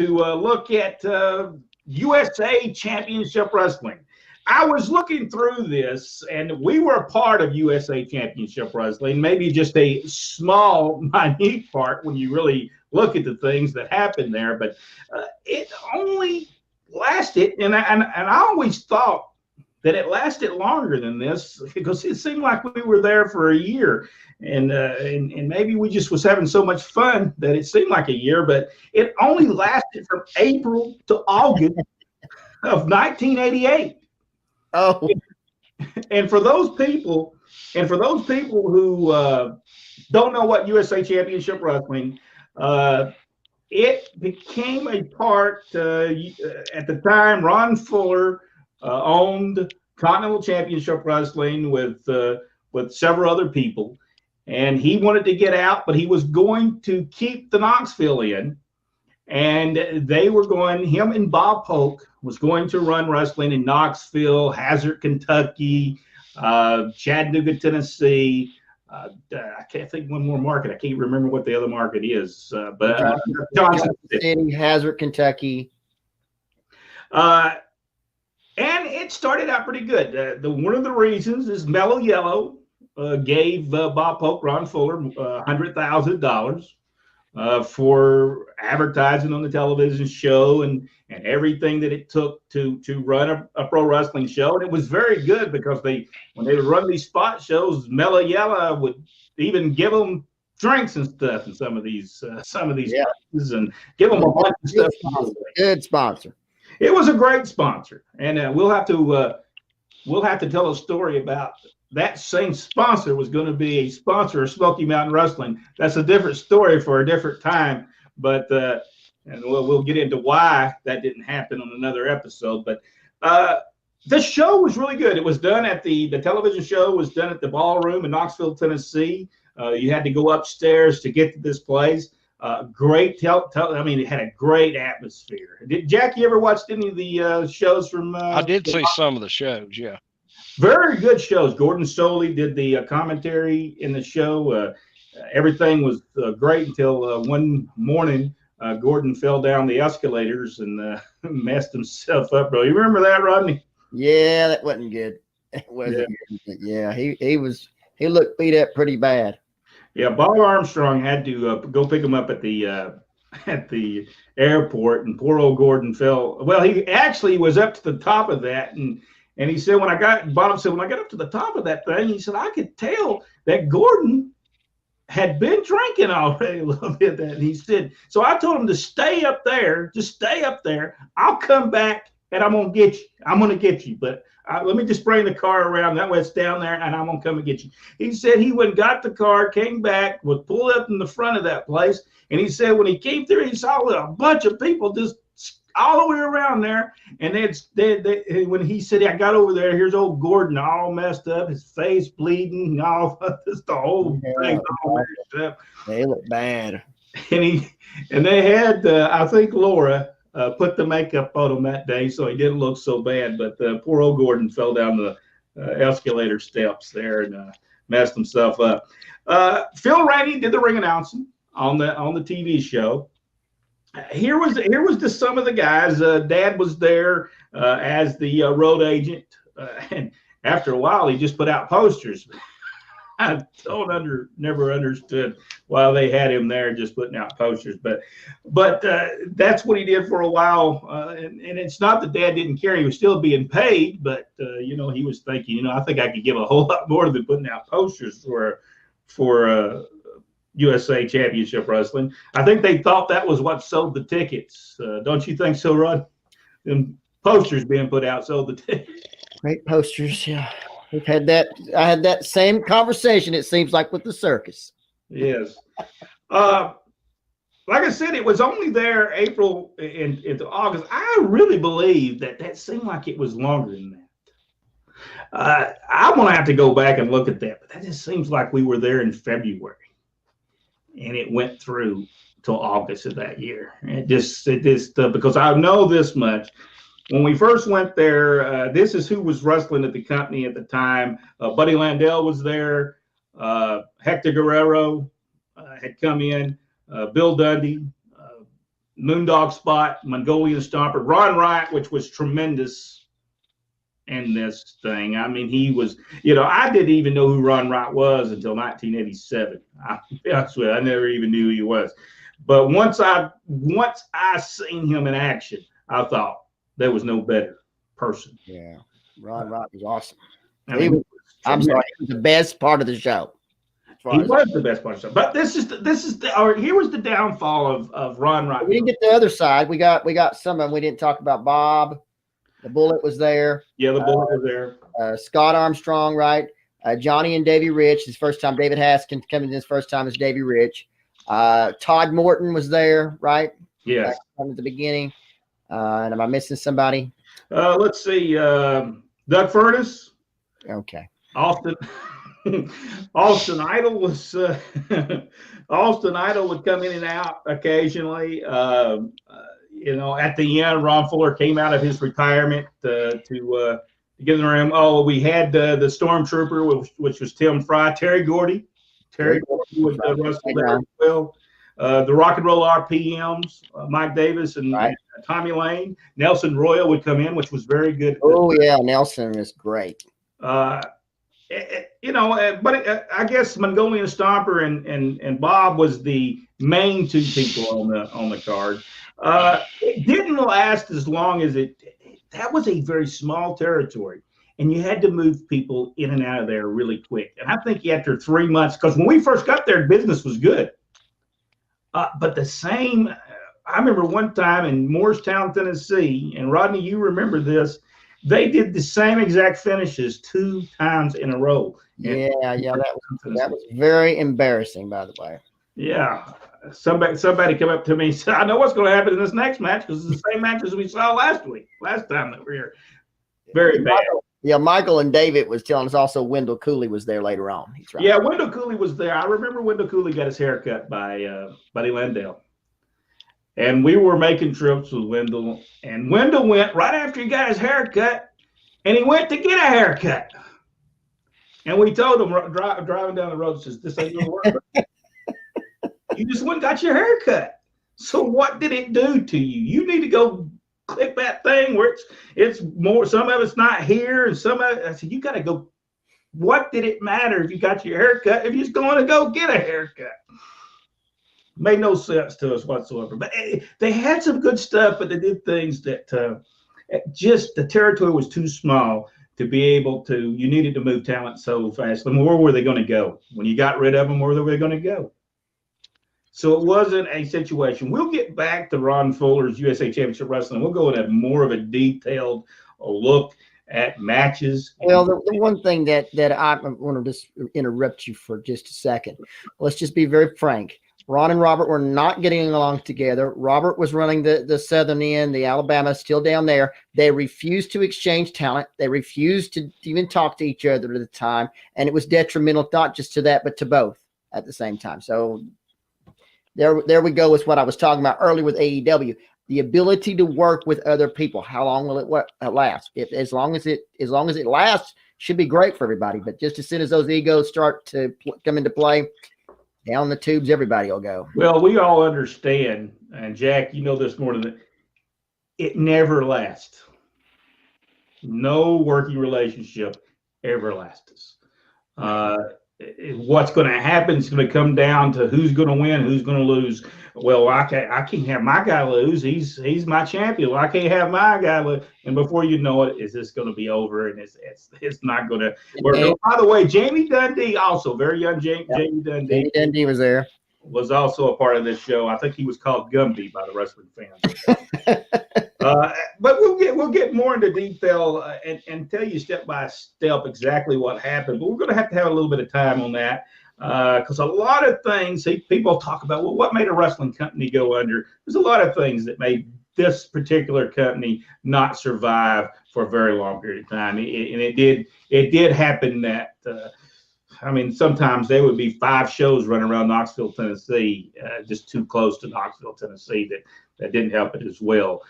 to look at USA Championship Wrestling. I was looking through this, and we were a part of USA Championship Wrestling, maybe just a small, minute part when you really look at the things that happened there. But it only lasted, and I always thought that it lasted longer than this because it seemed like we were there for a year. And maybe we just was having so much fun that it seemed like a year, but it only lasted from April to August of 1988. Oh, and for those people who don't know what USA Championship Wrestling, it became a part at the time. Ron Fuller owned Continental Championship Wrestling with several other people, and he wanted to get out, but he was going to keep the Knoxville in. And they were going, him and Bob Polk was going to run wrestling in Knoxville, Hazard, Kentucky, Chattanooga, Tennessee. I can't think one more market. I can't remember what the other market is. But Johnson City, Hazard, Kentucky. And it started out pretty good. One of the reasons is Mellow Yellow gave Bob Polk, Ron Fuller, $100,000. For advertising on the television show and everything that it took to run a pro wrestling show. And it was very good because when they would run these spot shows, Mellow Yellow would even give them drinks and stuff in some of these places and give them a bunch of stuff. Good sponsor. It was a great sponsor, and we'll have to tell a story about that same sponsor was going to be a sponsor of Smoky Mountain Wrestling. That's a different story for a different time, but and we'll get into why that didn't happen on another episode. But the show was really good. It was done at the television show was done at the Ballroom in Knoxville, Tennessee. You had to go upstairs to get to this place. Great I mean, it had a great atmosphere. Did Jackie ever watch any of the shows from? I did see some of the shows. Yeah. Very good shows. Gordon Solie did the commentary in the show. Everything was great until one morning, Gordon fell down the escalators and messed himself up, bro. You remember that, Rodney? Yeah, that wasn't good. It wasn't good. Yeah, he looked beat up pretty bad. Yeah, Bob Armstrong had to go pick him up at the airport, and poor old Gordon fell. Well, he actually was up to the top of that, and he said, Bob said, when I got up to the top of that thing, he said, I could tell that Gordon had been drinking already a little bit. And he said, so I told him to stay up there, just stay up there. I'll come back and I'm going to get you. I'm going to get you. But let me just bring the car around. That way it's down there and I'm going to come and get you. He said he went and got the car, came back, was pulled up in the front of that place. And he said when he came through, he saw a bunch of people just all the way around there, and when he said, I got over there, here's old Gordon all messed up, his face bleeding, all just the whole thing, all messed up. They look bad. And they had, I think Laura put the makeup on him that day, so he didn't look so bad. But poor old Gordon fell down the escalator steps there and messed himself up. Phil Rainey did the ring announcing on the TV show. Here was just some of the guys. Dad was there as the road agent, and after a while, he just put out posters. I never understood why they had him there just putting out posters, but that's what he did for a while. And it's not that Dad didn't care; he was still being paid, but he was thinking, I think I could give a whole lot more than putting out posters for USA Championship Wrestling. I think they thought that was what sold the tickets. Don't you think so, Rod? Them posters being put out sold the tickets. Great posters, yeah. We've had that. I had that same conversation, it seems like, with the circus. Yes. Like I said, it was only there April into August. I really believe that seemed like it was longer than that. I'm going to have to go back and look at that, but that just seems like we were there in February. And it went through till August of that year. It just because I know this much. When we first went there, this is who was wrestling at the company at the time. Buddy Landell was there. Hector Guerrero had come in. Bill Dundee, Moondog spot, Mongolian Stomper, Ron Wright, which was tremendous in this thing. I mean, he was, I didn't even know who Ron Wright was until 1987. I'll be honest with you, I never even knew who he was. But once I seen him in action, I thought there was no better person. Yeah, Ron Wright was awesome. I'm sorry, he was the best part of the show. He was the best part of the show. But here was the downfall of Ron Wright. We didn't get the other side. We got some of them. We didn't talk about Bob. The Bullet was there. Yeah, the Bullet was there. Scott Armstrong, right? Johnny and Davey Rich. His first time. David Haskins coming in his first time as Davey Rich. Todd Morton was there, right? Yes. At the beginning. And am I missing somebody? Let's see. Doug Furness. Okay. Austin Idol was Austin Idol would come in and out occasionally. At the end, Ron Fuller came out of his retirement to get in the room. Oh, we had the Stormtrooper, which was Tim Fry, Terry Gordy. Terry Gordy would wrestle there as well. The Rock and Roll RPMs, Mike Davis and Tommy Lane. Nelson Royal would come in, which was very good. Oh yeah, Nelson is great. But I guess Mongolian Stomper and Bob was the main two people on the card. It didn't last as long as that was a very small territory, and you had to move people in and out of there really quick. And I think after 3 months, because when we first got there, business was good. But I remember one time in Morristown, Tennessee, and Rodney, you remember this. They did the same exact finishes 2 times in a row. Yeah, that was very embarrassing, by the way. Yeah, somebody come up to me and said, "I know what's going to happen in this next match because it's the same match as we saw last time that we were here." Very bad. Michael and David was telling us also Wendell Cooley was there later on. He's right. Yeah, Wendell Cooley was there. I remember Wendell Cooley got his hair cut by Buddy Landell. And we were making trips with Wendell, and Wendell went right after he got his hair cut, and he went to get a haircut. And we told him driving down the road, says, "This ain't gonna work. You just went and got your hair cut. So what did it do to you? You need to go click that thing where it's more. Some of it's not here, and some of it." I said, "You got to go. What did it matter if you got your hair cut if you're just going to go get a haircut?" Made no sense to us whatsoever. But they had some good stuff, but they did things that just the territory was too small to be able to. You needed to move talent so fast. And where were they going to go? When you got rid of them, where were they going to go? So it wasn't a situation. We'll get back to Ron Fuller's USA Championship Wrestling. We'll go into more of a detailed look at matches. Well, the one thing that I want to just interrupt you for just a second. Let's just be very frank. Ron and Robert were not getting along together. Robert was running the southern end, the Alabama, still down there. They refused to exchange talent. They refused to even talk to each other at the time. And it was detrimental, not just to that, but to both at the same time. So there we go with what I was talking about earlier with AEW. The ability to work with other people. How long will it last? As long as it lasts, should be great for everybody. But just as soon as those egos start to come into play, down the tubes, everybody will go. Well, we all understand, and Jack, you know this more than it never lasts. No working relationship ever lasts. What's going to happen is going to come down to who's going to win, who's going to lose. Well, I can't have my guy lose. He's my champion. Well, I can't have my guy lose. And before you know it, is this going to be over? And it's not going to work. And by the way, Jamie Dundee, also very young Jamie Dundee. Jamie Dundee was there. Was also a part of this show. I think he was called Gumby by the wrestling fans. But we'll get more into detail and tell you step by step exactly what happened. But we're going to have a little bit of time on that because a lot of things people talk about. Well, what made a wrestling company go under? There's a lot of things that made this particular company not survive for a very long period of time, and it did happen that. Sometimes there would be 5 shows running around Knoxville, Tennessee, just too close to Knoxville, Tennessee, that didn't help it as well.